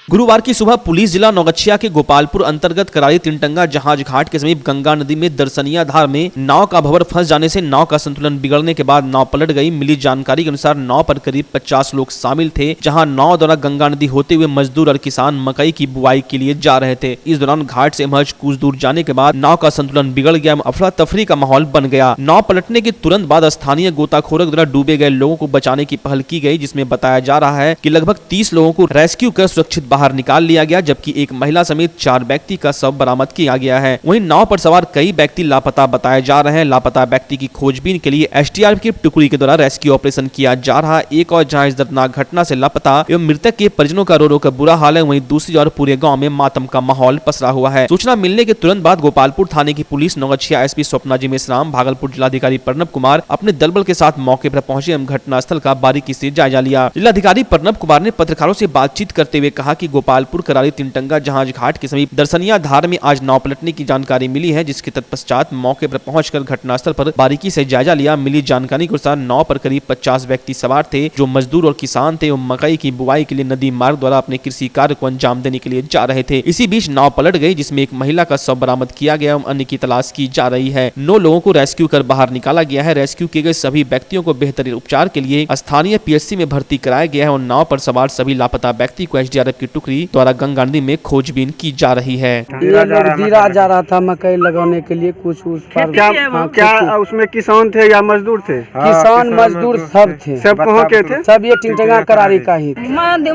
गुरुवार की सुबह पुलिस जिला नौगछिया के गोपालपुर अंतर्गत करारी तिनटंगा जहाज घाट के समीप गंगा नदी में दर्शनिया धार में नाव का भंवर फंस जाने से नाव का संतुलन बिगड़ने के बाद नाव पलट गई। मिली जानकारी के अनुसार नाव पर करीब 50 लोग शामिल थे, जहां नाव द्वारा गंगा नदी होते हुए मजदूर और किसान मकई की बुआई के लिए जा रहे थे। इस दौरान घाट से महज कुछ दूर जाने के बाद नाव का संतुलन बिगड़ गया, अफरा तफरी का माहौल बन गया। नाव पलटने के तुरंत बाद स्थानीय गोताखोरों द्वारा डूबे गए लोगों को बचाने की पहल की गई, जिसमें बताया जा रहा है कि लगभग 30 लोगों को रेस्क्यू कर सुरक्षित बाहर निकाल लिया गया, जबकि एक महिला समेत 4 व्यक्ति का शव बरामद किया गया है। वहीं नाव पर सवार कई व्यक्ति लापता बताए जा रहे हैं। लापता व्यक्ति की खोजबीन के लिए एसडीआरएफ की टुकड़ी के द्वारा रेस्क्यू ऑपरेशन किया जा रहा है। एक और जहां इस दर्दनाक घटना से लापता एवं मृतक के परिजनों का रो रो कर बुरा हाल है, वहीं दूसरी ओर पूरे गाँव में मातम का माहौल पसरा हुआ है। सूचना मिलने के तुरंत बाद गोपालपुर थाने की पुलिस, नौगछिया एसपी स्वप्ना जी मेश्राम, भागलपुर जिलाधिकारी प्रणब कुमार अपने दलबल के साथ मौके पर पहुंचे एवं घटनास्थल का बारीकी से जायजा लिया। जिलाधिकारी प्रणब कुमार ने पत्रकारों से बातचीत करते हुए कहा कि गोपालपुर करारी तिनटंगा जहाज घाट के समीप दर्शनिया धार में आज नाव पलटने की जानकारी मिली है, जिसके तत्पश्चात मौके पर पहुंचकर घटनास्थल पर बारीकी से जायजा लिया। मिली जानकारी के अनुसार नाव पर करीब 50 व्यक्ति सवार थे, जो मजदूर और किसान थे और मकई की बुआई के लिए नदी मार्ग द्वारा अपने कृषि कार्य को अंजाम देने के लिए जा रहे थे। इसी बीच नाव पलट गई, जिसमें एक महिला का शव बरामद किया गया, अन्य की तलाश की जा रही है। 9 लोगों को रेस्क्यू कर बाहर निकाला गया है। रेस्क्यू किए गए सभी व्यक्तियों को बेहतर उपचार के लिए स्थानीय पीएचसी में भर्ती कराया गया है और नाव पर सवार सभी लापता व्यक्ति को एसडीआरएफ की टुकड़ी द्वारा गंगा नदी में खोजबीन की जा रही है। ये लोग दीरा जा रहा था मकई लगाने के लिए, कुछ उस पर क्या उसमें किसान थे या मजदूर थे? किसान मजदूर सब थे। सब कहाँ के थे? सब ये टिंटंगा करारी का ही।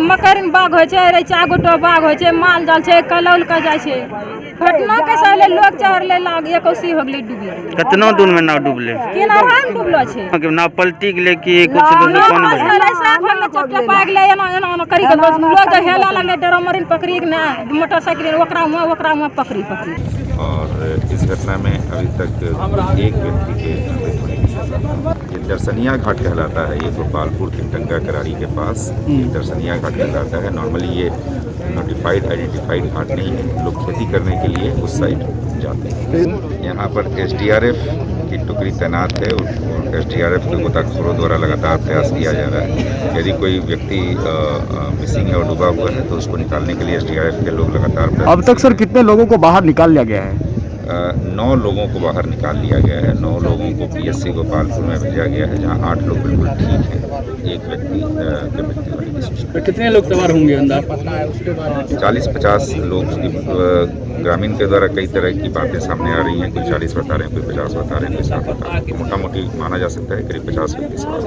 मकई बाग होय छै, रेचा गोटो बाग होय छै, माल जाल छै, कलौल का जाय छै। घटना के साले लोग चढ़ले लाग एक कोसी हो गेलै डूबी। कितना दूर में नाव डूबले? किनारा में डूबलो छै। नाव पलटी गेले कि कुछ दूर में कौन भेल? ऐसा भले चप्पे पाग ले एना करी के लोग हेला लगले डरमरिन पकड़ी के ना मोटरसाइकिल ओकरा में पकड़ी। और इस घटना में अभी तक एक व्यक्ति के मृत्यु होने की सूचना। ये दर्शनिया घाट कहलाता है, ये गोपालपुर तिनटंगा करारी के पास ये दर्शनिया घाट कहलाता है। नॉर्मली ये नोटिफाइड आइडेंटिफाइड घाट नहीं है, लोग खेती करने के लिए उस साइड जाते हैं। यहाँ पर एसडीआरएफ की टुकड़ी तैनात है और एसडीआरएफ के गोताखोरों द्वारा लगातार प्रयास किया जा रहा है। यदि कोई व्यक्ति मिसिंग है और डूबा हुआ है तो उसको निकालने के लिए एसडीआरएफ के लोग लगातार। अब तक सर कितने लोगों को बाहर निकाल लिया गया है? 9 लोगों को बाहर निकाल लिया गया है। 9 लोगों को पीएचसी गोपालपुर में भेजा गया है, जहां 8 लोग बिल्कुल ठीक हैं। एक व्यक्ति के मृत्यु होने की सूचना। कितने लोग सवार होंगे अंदर? 40-50 लोग। ग्रामीण के द्वारा कई तरह की बातें सामने आ रही हैं, कोई 40 बता रहे हैं, कोई 50 बता रहे हैं, कोई 60 बता रहे हैं। मोटा मोटी माना जा सकता है करीब 50 व्यक्ति सवार।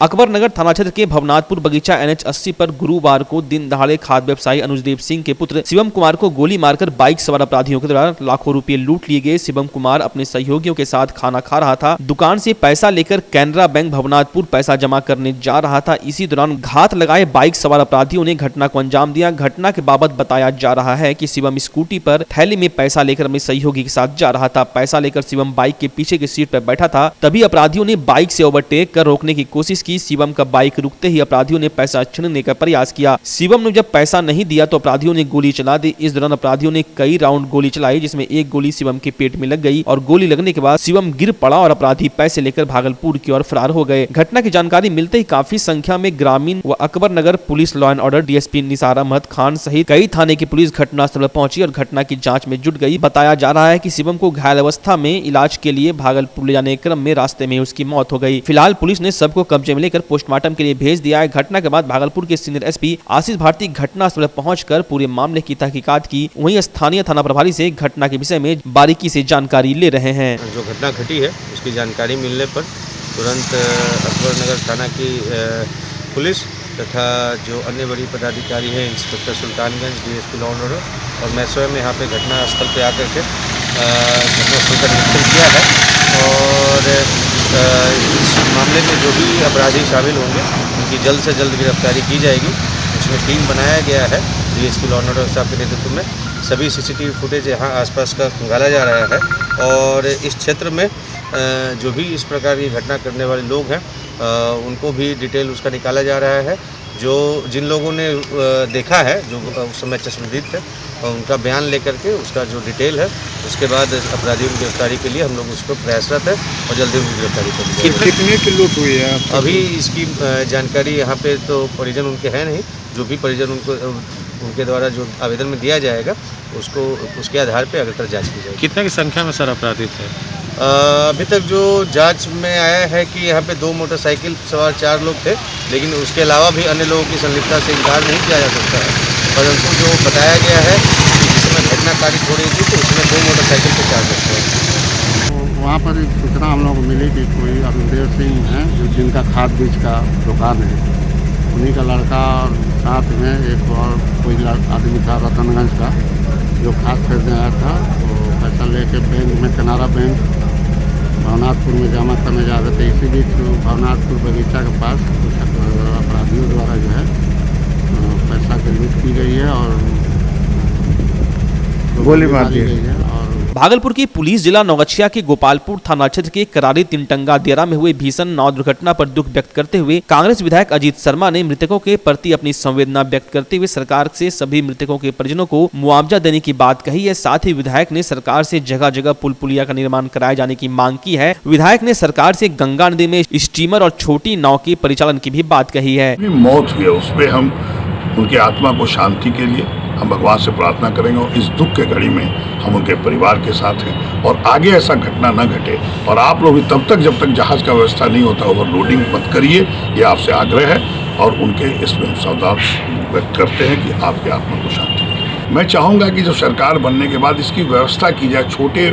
अकबरनगर थाना क्षेत्र के भवनाथपुर बगीचा NH 80 पर गुरुवार को दिन दहाड़े खाद्य व्यवसायी अनुजदेव सिंह के पुत्र शिवम कुमार को गोली मारकर बाइक सवार अपराधियों के द्वारा लाखों रुपए लूट लिए गए। शिवम कुमार अपने सहयोगियों के साथ खाना खा रहा था। दुकान से पैसा लेकर कैनरा बैंक भवनाथपुर पैसा जमा करने जा रहा था। इसी दौरान घात लगाए बाइक सवार अपराधियों ने घटना को अंजाम दिया। घटना के बाबत बताया जा रहा है कि शिवम स्कूटी पर थैली में पैसा लेकर अपने सहयोगी के साथ जा रहा था। पैसा लेकर शिवम बाइक के पीछे की सीट पर बैठा था, तभी अपराधियों ने बाइक से ओवरटेक कर रोकने की कोशिश की। शिवम का बाइक रुकते ही अपराधियों ने पैसा छीनने का प्रयास किया। शिवम ने जब पैसा नहीं दिया तो अपराधियों ने गोली चला दी। इस दौरान अपराधियों ने कई राउंड गोली चलाई, जिसमें एक गोली शिवम के पेट में लग गई और गोली लगने के बाद शिवम गिर पड़ा और अपराधी पैसे लेकर भागलपुर की ओर फरार हो गए। घटना की जानकारी मिलते ही काफी संख्या में ग्रामीण व Akbarnagar police, law and order DSP Nisar Ahmed Khan सहित कई थाने की पुलिस घटनास्थल पर पहुंची और घटना की जाँच में जुट गई। बताया जा रहा है कि शिवम को घायल अवस्था में इलाज के लिए भागलपुर ले जाने के क्रम में रास्ते में उसकी मौत हो गई। फिलहाल पुलिस ने सबको कब्जे में लेकर पोस्टमार्टम के लिए भेज दिया है। घटना के बाद भागलपुर के सीनियर एसपी आशीष भारती घटनास्थल पर पहुंचकर पूरे मामले की तहकीकात की। वहीं स्थानीय थाना प्रभारी से घटना के विषय में बारीकी से जानकारी ले रहे हैं। जो घटना घटी है उसकी जानकारी मिलने पर तुरंत अकबरनगर थाना की पुलिस तथा जो अन्य बड़ी पदाधिकारी हैं, inspector Sultanganj, DSP law and order और मैं स्वयं यहाँ पे घटनास्थल पे आकर के घटनास्थल का निरीक्षण किया है और इस मामले में जो भी अपराधी शामिल होंगे उनकी जल्द से जल्द गिरफ्तारी की जाएगी। उसमें टीम बनाया गया है डीएसपी लॉ एंड ऑर्डर साहब के नेतृत्व में। सभी सीसीटीवी फुटेज यहाँ आसपास का खंगाला जा रहा है और इस क्षेत्र में जो भी इस प्रकार की घटना करने वाले लोग हैं उनको भी डिटेल उसका निकाला जा रहा है जो जिन लोगों ने देखा है, जो उस समय चश्मदीद थे, और उनका बयान लेकर के उसका जो डिटेल है, उसके बाद अपराधियों की गिरफ्तारी के लिए हम लोग उसको प्रयासरत है और जल्दी उनकी गिरफ्तारी करेंगे। कितने की लूट हुई है? अभी इसकी जानकारी यहाँ पे तो परिजन उनके हैं नहीं, जो भी परिजन उनके द्वारा जो आवेदन में दिया जाएगा उसके आधार पे अग्रतर जांच की जाएगी। कितने की संख्या में सर अपराधी थे? अभी तक जो जांच में आया है कि यहाँ पे 2 मोटरसाइकिल सवार 4 लोग थे, लेकिन उसके अलावा भी अन्य लोगों की संलिप्तता से इनकार नहीं किया जा सकता है। परंतु जो बताया गया है कि जिस समय घटना कारित हो रही थी तो उसमें 2 मोटरसाइकिल पे 4 लोग थे। वहाँ पर एक सूचना हम लोग को मिली कि कोई अरुणदेव सिंह हैं जो जिनका खाद बीज का दुकान है, उन्हीं का लड़का और साथ में एक और कोई आदमी था रतनगंज का, जो खाद खरीदने आया था। तो पैसा लेके बैंक में, कनारा बैंक भवनाथपुर में जमा करने जा रहे थे। इसी बीच भवनाथपुर बगीचा के पास कुछ अपराधियों द्वारा जो है पैसा की लूट की गई है और गोली मार दी गई है। और भागलपुर की पुलिस जिला नौगछिया के गोपालपुर थाना क्षेत्र के करारी तिनटंगा दियारा में हुए भीषण नाव दुर्घटना पर दुख व्यक्त करते हुए कांग्रेस विधायक अजीत शर्मा ने मृतकों के प्रति अपनी संवेदना व्यक्त करते हुए सरकार से सभी मृतकों के परिजनों को मुआवजा देने की बात कही है। साथ ही विधायक ने सरकार से जगह जगह पुल पुलिया का निर्माण कराए जाने की मांग की है। विधायक ने सरकार से गंगा नदी में स्टीमर और छोटी नाव के परिचालन की भी बात कही है। मौत हुई है उस पर हम उनकी आत्मा को शांति के लिए हम भगवान से प्रार्थना करेंगे और इस दुख के घड़ी में हम उनके परिवार के साथ हैं और आगे ऐसा घटना न घटे। और आप लोग भी तब तक जब तक जहाज का व्यवस्था नहीं होता ओवरलोडिंग मत करिए, ये आपसे आग्रह है। और उनके इसमें सावधान व्यक्त करते हैं कि आपकी आत्मा को शांति मिले। मैं चाहूँगा कि जब सरकार बनने के बाद इसकी व्यवस्था की जाए, छोटे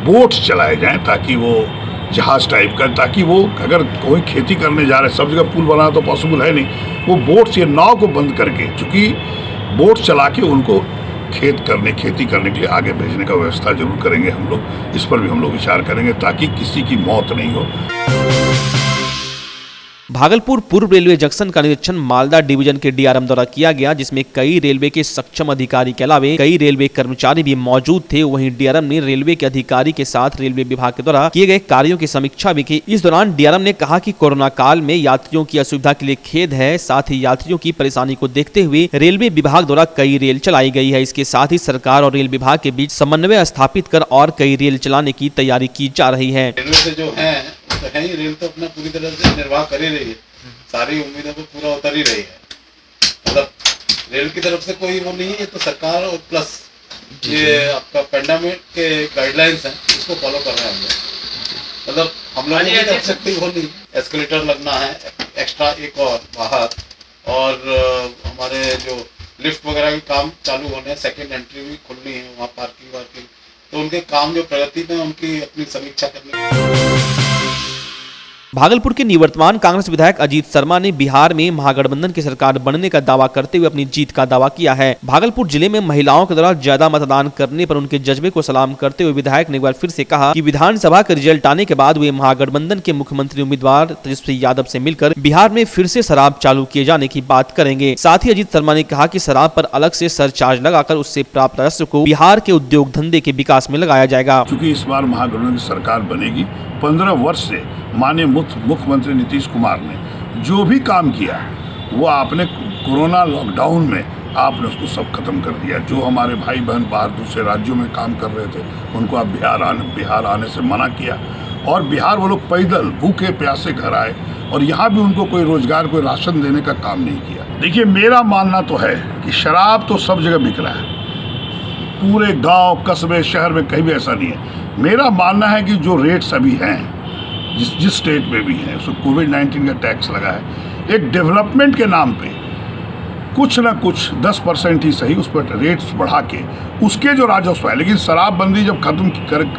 बोट्स चलाए जाएँ ताकि वो जहाज टाइप का, ताकि वो अगर कोई खेती करने जा रहे हैं, सब जगह पुल बनाना तो पॉसिबल है नहीं, वो बोट्स या नाव को बंद करके, चूँकि बोट चला के उनको खेती करने के लिए आगे भेजने का व्यवस्था जरूर करेंगे हम लोग। इस पर भी हम लोग विचार करेंगे ताकि किसी की मौत नहीं हो। भागलपुर पूर्व रेलवे जंक्शन का निरीक्षण मालदा डिवीजन के डीआरएम द्वारा किया गया, जिसमें कई रेलवे के सक्षम अधिकारी के अलावे कई रेलवे कर्मचारी भी मौजूद थे। वहीं डीआरएम ने रेलवे के अधिकारी के साथ रेलवे विभाग के द्वारा किए गए कार्यों की समीक्षा भी की। इस दौरान डीआरएम ने कहा कि कोरोना काल में यात्रियों की असुविधा के लिए खेद है। साथ ही यात्रियों की परेशानी को देखते हुए रेलवे विभाग द्वारा कई रेल चलाई गई है। इसके साथ ही सरकार और रेल विभाग के बीच समन्वय स्थापित कर और कई रेल चलाने की तैयारी की जा रही है। रेलवे से जो है तो है ही, रेल तो अपना पूरी तरह से निर्वाह कर ही रही है, सारी उम्मीदों को पूरा उतर ही रही है। मतलब रेल की तरफ से कोई वो नहीं है, तो सरकार और प्लस ये आपका पेंडेमिक के गाइडलाइंस हैं, इसको फॉलो कर रहे हैं हम लोग। मतलब हम लोगों की तरफ से कोई वो नहीं, एस्केलेटर लगना है एक्स्ट्रा एक और बाहर, और हमारे जो लिफ्ट वगैरह के काम चालू होने हैं, सेकेंड एंट्री भी खुलनी है, वहाँ पार्किंग वार्किंग, तो उनके काम जो प्रगति में उनकी अपनी समीक्षा करनी। भागलपुर के निवर्तमान कांग्रेस विधायक अजीत शर्मा ने बिहार में महागठबंधन की सरकार बनने का दावा करते हुए अपनी जीत का दावा किया है। भागलपुर जिले में महिलाओं के द्वारा ज्यादा मतदान करने पर उनके जज्बे को सलाम करते हुए विधायक ने एक बार फिर से कहा कि विधानसभा का रिजल्ट आने के बाद वे महागठबंधन के मुख्यमंत्री उम्मीदवार तेजस्वी यादव से मिलकर बिहार में फिर से शराब चालू किए जाने की बात करेंगे। साथ ही अजीत शर्मा ने कहा कि शराब पर अलग से सरचार्ज लगाकर उससे प्राप्त राजस्व को बिहार के उद्योग धंधे के विकास में लगाया जाएगा। क्योंकि इस बार महागठबंधन की सरकार बनेगी, 15 वर्ष से माननीय मुख्यमंत्री नीतीश कुमार ने जो भी काम किया वो आपने कोरोना लॉकडाउन में आपने उसको सब खत्म कर दिया। जो हमारे भाई बहन बाहर दूसरे राज्यों में काम कर रहे थे उनको आप बिहार आने से मना किया, और बिहार वो लोग पैदल भूखे प्यासे घर आए, और यहाँ भी उनको कोई रोजगार, कोई राशन देने का काम नहीं किया। देखिए, मेरा मानना तो है कि शराब तो सब जगह बिक रहा है, पूरे गांव कस्बे शहर में कहीं भी ऐसा नहीं है। मेरा मानना है कि जो रेट्स अभी हैं जिस स्टेट में भी है, उसको कोविड-19 का टैक्स लगा है, एक डेवलपमेंट के नाम पे कुछ ना कुछ 10% ही सही उस पर रेट्स बढ़ा के उसके जो राजस्व है, लेकिन शराबबंदी जब खत्म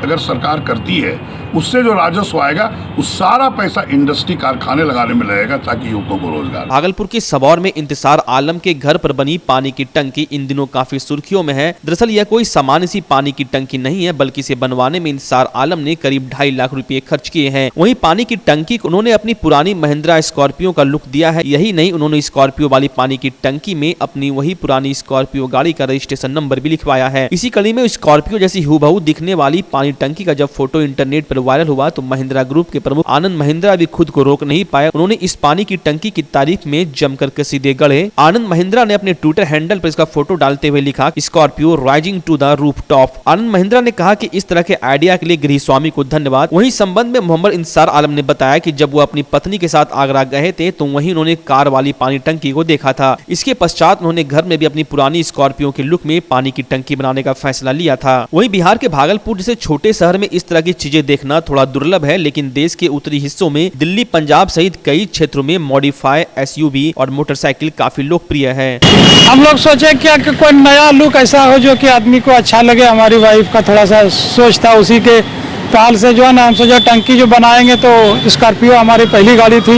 अगर सरकार करती है उससे जो राजस्व आएगा उस सारा पैसा इंडस्ट्री कारखाने लगाने में लगेगा ताकि युवकों को रोजगार। भागलपुर के सबौर में इंतजार आलम के घर पर बनी पानी की टंकी इन दिनों काफी सुर्खियों में है। दरअसल यह कोई सामान्य सी पानी की टंकी नहीं है, बल्कि इसे बनवाने में इंतजार आलम ने करीब 2.5 लाख रुपए खर्च किए हैं। वहीं पानी की टंकी को उन्होंने अपनी पुरानी महिंद्रा स्कॉर्पियो का लुक दिया है। यही नहीं, उन्होंने स्कॉर्पियो वाली पानी की टंकी में अपनी वही पुरानी स्कॉर्पियो गाड़ी का रजिस्ट्रेशन नंबर भी लिखवाया है। इसी कड़ी में स्कॉर्पियो जैसी हूबहू दिखने वाली पानी टंकी का जब फोटो इंटरनेट पर वीडियो वायरल हुआ तो महिंद्रा ग्रुप के प्रमुख आनंद महिंद्रा भी खुद को रोक नहीं पाए। उन्होंने इस पानी की टंकी की तारीफ में जमकर कसीदे गढ़े। आनंद महिंद्रा ने अपने ट्विटर हैंडल पर इसका फोटो डालते हुए लिखा, Scorpio rising to the rooftop. Anand Mahindra ने कहा कि इस तरह के आइडिया के लिए गृह स्वामी को धन्यवाद। वहीं संबंध में मोहम्मद इंसार आलम ने बताया कि जब वो अपनी पत्नी के साथ आगरा गए थे तो वहीं उन्होंने कार वाली पानी टंकी को देखा था। इसके पश्चात उन्होंने घर में भी अपनी पुरानी स्कॉर्पियो के लुक में पानी की टंकी बनाने का फैसला लिया था। वहीं बिहार के भागलपुर जैसे छोटे शहर में इस तरह की चीजें देखना थोड़ा दुर्लभ है, लेकिन देश के उत्तरी हिस्सों में दिल्ली, पंजाब सहित कई क्षेत्रों में मॉडिफाई एसयूवी और मोटरसाइकिल काफी लोकप्रिय है। हम लोग सोचे क्या कि कोई नया लुक ऐसा हो जो कि आदमी को अच्छा लगे। हमारी वाइफ का थोड़ा सा सोच था, उसी के पहल से जो है ना हम सोचा टंकी जो बनाएंगे तो स्कॉर्पियो हमारी पहली गाड़ी थी,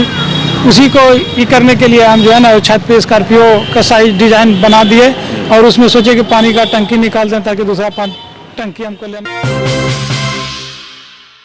उसी को ये करने के लिए हम जो है ना छत पे स्कॉर्पियो का साइज डिजाइन बना दिए और उसमें सोचे कि पानी का टंकी निकाल दें ताकि दूसरा टंकी हमको लेना।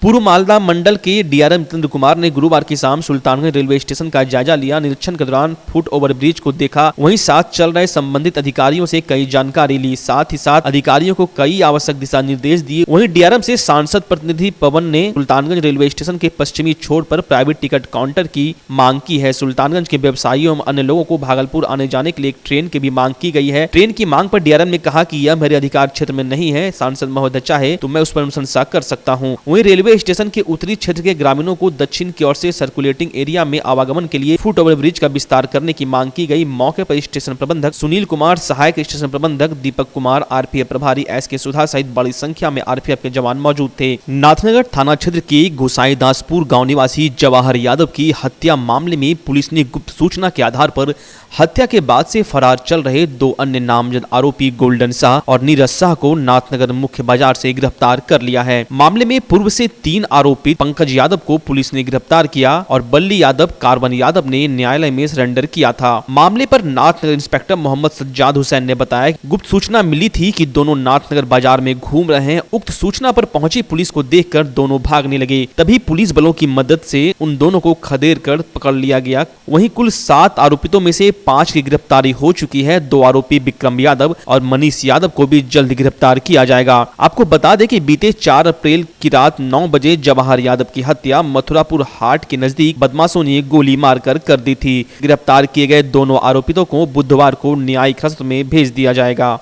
पूर्व मालदा मंडल के डीआरएम जितेंद्र कुमार ने गुरुवार की शाम सुल्तानगंज रेलवे स्टेशन का जायजा लिया। निरीक्षण के दौरान फुट ओवर ब्रिज को देखा, वहीं साथ चल रहे संबंधित अधिकारियों से कई जानकारी ली। साथ ही साथ अधिकारियों को कई आवश्यक दिशा निर्देश दिए। वहीं डीआरएम से सांसद प्रतिनिधि पवन ने सुल्तानगंज रेलवे स्टेशन के पश्चिमी छोर पर प्राइवेट टिकट काउंटर की मांग की है। सुल्तानगंज के व्यवसायियों एवं अन्य लोगों को भागलपुर आने जाने के लिए एक ट्रेन की भी मांग की गई है। ट्रेन की मांग पर डीआरएम ने कहा कि यह मेरे अधिकार क्षेत्र में नहीं है, सांसद महोदय चाहे तो मैं उस पर अनुशंसा कर सकता हूँ। वहीं रेलवे स्टेशन के उत्तरी क्षेत्र के ग्रामीणों को दक्षिण की ओर से सर्कुलेटिंग एरिया में आवागमन के लिए फुट ओवर ब्रिज का विस्तार करने की मांग की गई। मौके पर स्टेशन प्रबंधक सुनील कुमार, सहायक स्टेशन प्रबंधक दीपक कुमार, आरपीएफ प्रभारी एसके सुधा सहित बड़ी संख्या में आरपीएफ के जवान मौजूद थे। नाथनगर थाना क्षेत्र के गोसाईदासपुर गांव निवासी जवाहर यादव की हत्या मामले में पुलिस ने गुप्त सूचना के आधार पर हत्या के बाद से फरार चल रहे दो अन्य नामजद आरोपी गोल्डन शाह और नीरज शाह को नाथनगर मुख्य बाजार से गिरफ्तार कर लिया है। मामले में पूर्व से 3 आरोपी पंकज यादव को पुलिस ने गिरफ्तार किया और बल्ली यादव, कार्बन यादव ने न्यायालय में सरेंडर किया था। मामले पर नाथनगर इंस्पेक्टर मोहम्मद सज्जाद हुसैन ने बताया, गुप्त सूचना मिली थी कि दोनों नाथनगर बाजार में घूम रहे हैं। उक्त सूचना पर पहुंची पुलिस को देखकर दोनों भागने लगे, तभी पुलिस बलों की मदद से उन दोनों को खदेड़ कर पकड़ लिया गया। वहीं कुल 7 आरोपितों में से 5 की गिरफ्तारी हो चुकी है। 2 आरोपी विक्रम यादव और मनीष यादव को भी जल्द गिरफ्तार किया जाएगा। आपको बता दें कि बीते 4 अप्रैल की रात 9 बजे जवाहर यादव की हत्या मथुरापुर हाट के नजदीक बदमाशों ने गोली मारकर कर दी थी। गिरफ्तार किए गए दोनों आरोपितों को बुधवार को न्यायिक हिरासत में भेज दिया जाएगा।